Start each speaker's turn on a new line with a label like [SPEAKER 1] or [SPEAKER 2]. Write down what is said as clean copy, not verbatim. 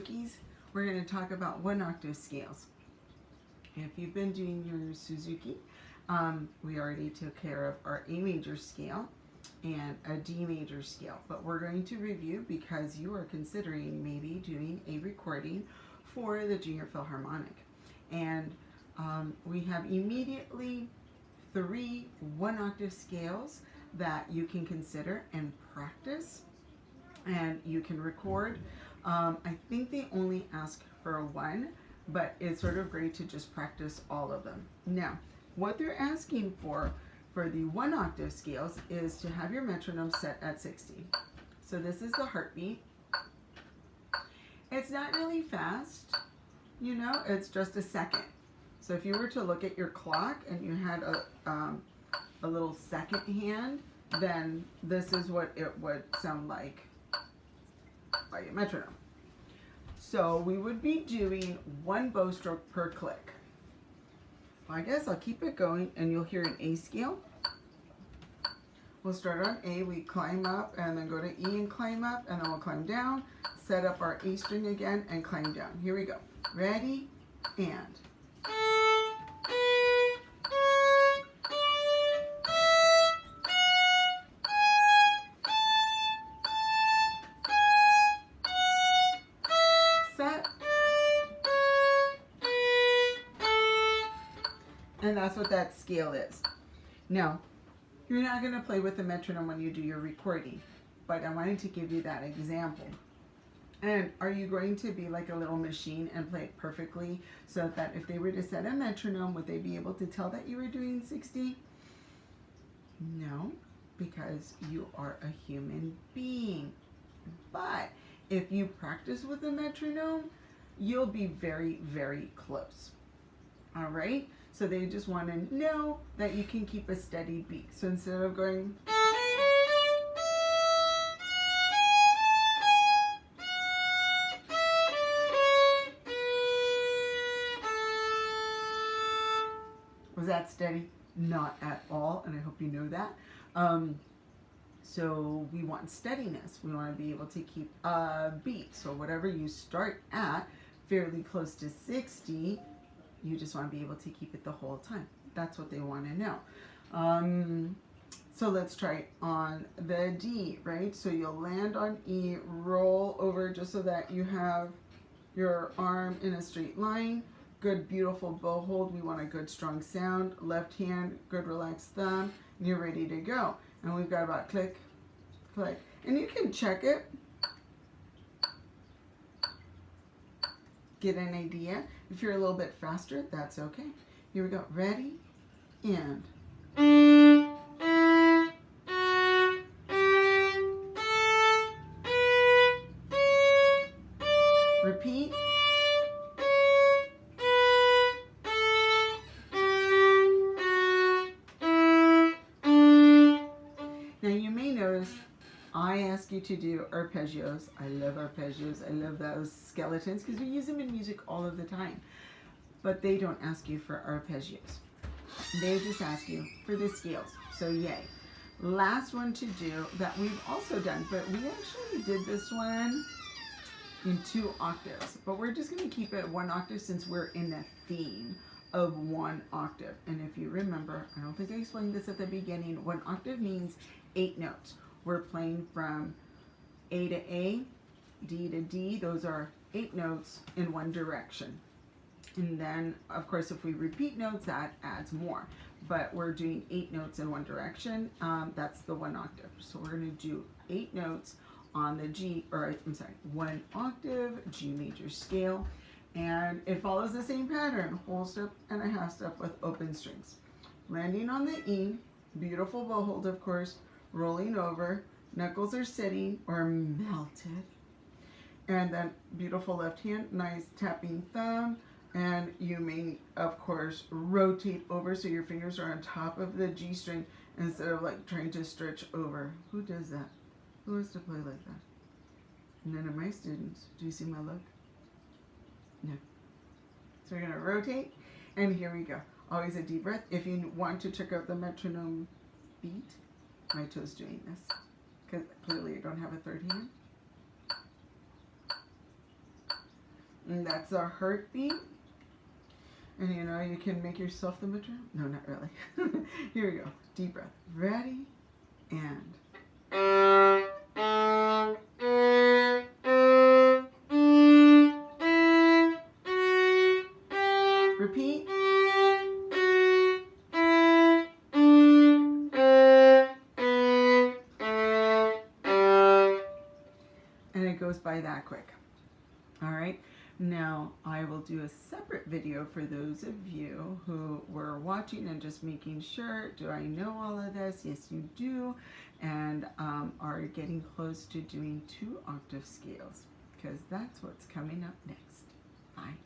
[SPEAKER 1] Keys, we're going to talk about one octave scales. If you've been doing your Suzuki, we already took care of our A major scale and a D major scale, but we're going to review because you are considering maybe doing a recording for the Junior Philharmonic. And we have immediately 3 one octave scales that you can consider and practice, and you can record. I think they only ask for 1, but it's sort of great to just practice all of them. Now, what they're asking for the 1 octave scales is to have your metronome set at 60. So this is the heartbeat. It's not really fast, you know, it's just a second. So if you were to look at your clock and you had a little second hand, then this is what it would sound like by a metronome. So we would be doing 1 bow stroke per click. I guess I'll keep it going and you'll hear an A scale. We'll start on A, we climb up and then go to E and climb up, and then we'll climb down, set up our A string again and climb down. Here we go. Ready, and. Set. And that's what that scale is. Now, you're not going to play with the metronome when you do your recording, but I wanted to give you that example. And are you going to be like a little machine and play it perfectly so that if they were to set a metronome, would they be able to tell that you were doing 60? No, because you are a human being. But if you practice with a metronome, you'll be very, very close. All right? So they just want to know that you can keep a steady beat. So instead of going, was that steady? Not at all, and I hope you know that. So we want steadiness. We want to be able to keep a beat. So whatever you start at, fairly close to 60, you just want to be able to keep it the whole time. That's what they want to know. So let's try on the D, right? So you'll land on E, roll over just so that you have your arm in a straight line. Good, beautiful bow hold. We want a good, strong sound. Left hand, good, relaxed thumb. And you're ready to go. And we've got about click, click. And you can check it. Get an idea. If you're a little bit faster, that's okay. Here we go. Ready? And. Repeat. Now you may notice I ask you to do arpeggios. I love arpeggios. I love those skeletons because we use them in music all of the time. But they don't ask you for arpeggios. They just ask you for the scales. So yay. Last one to do that we've also done, but we actually did this one in 2 octaves. But we're just going to keep it 1 octave since we're in the theme of 1 octave. And if you remember, I don't think I explained this at the beginning, 1 octave means 8 notes. We're playing from A to A, D to D. Those are 8 notes in one direction. And then, of course, if we repeat notes, that adds more. But we're doing 8 notes in one direction. That's the 1 octave. So we're going to do 8 notes on the G, or I'm sorry, 1 octave, G major scale. And it follows the same pattern, whole step and a half step with open strings. Landing on the E, beautiful bow hold, of course, rolling over, knuckles are sitting or melted. And then beautiful left hand, nice tapping thumb. And you may, of course, rotate over so your fingers are on top of the G string instead of like trying to stretch over. Who does that? Who wants to play like that? None of my students. Do you see my look? No. So we're going to rotate, and here we go. Always a deep breath. If you want to check out the metronome beat, my toe's doing this, because clearly I don't have a third hand. And that's our heartbeat. And you know, you can make yourself the metronome. No, not really. Here we go. Deep breath. Ready? And. Repeat. And it goes by that quick. All right. Now I will do a separate video for those of you who were watching and just making sure, do I know all of this? Yes, you do. And are getting close to doing 2 octave scales, because that's what's coming up next. Bye.